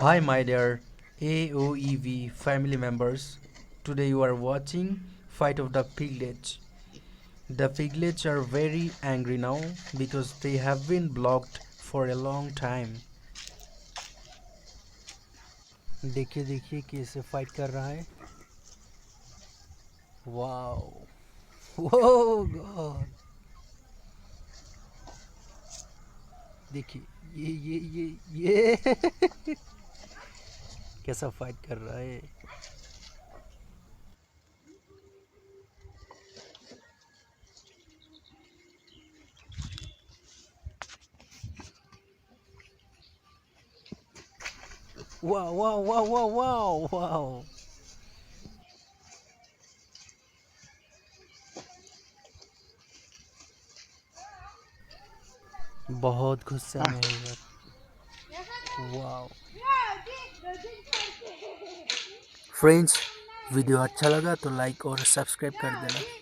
Hi, my dear AOEV family members. Today you are watching Fight of the Piglets. The piglets are very angry now because they have been blocked for a long time. देखिए देखिए कैसे fight कर रहा है. Wow. वो God. देखिए ये कैसा फाइट कर रहा है. Wow wow wow wow wow wow. बहुत गुस्से में है यार. वाओ. फ्रेंड्स, वीडियो अच्छा लगा तो लाइक और सब्सक्राइब कर देना.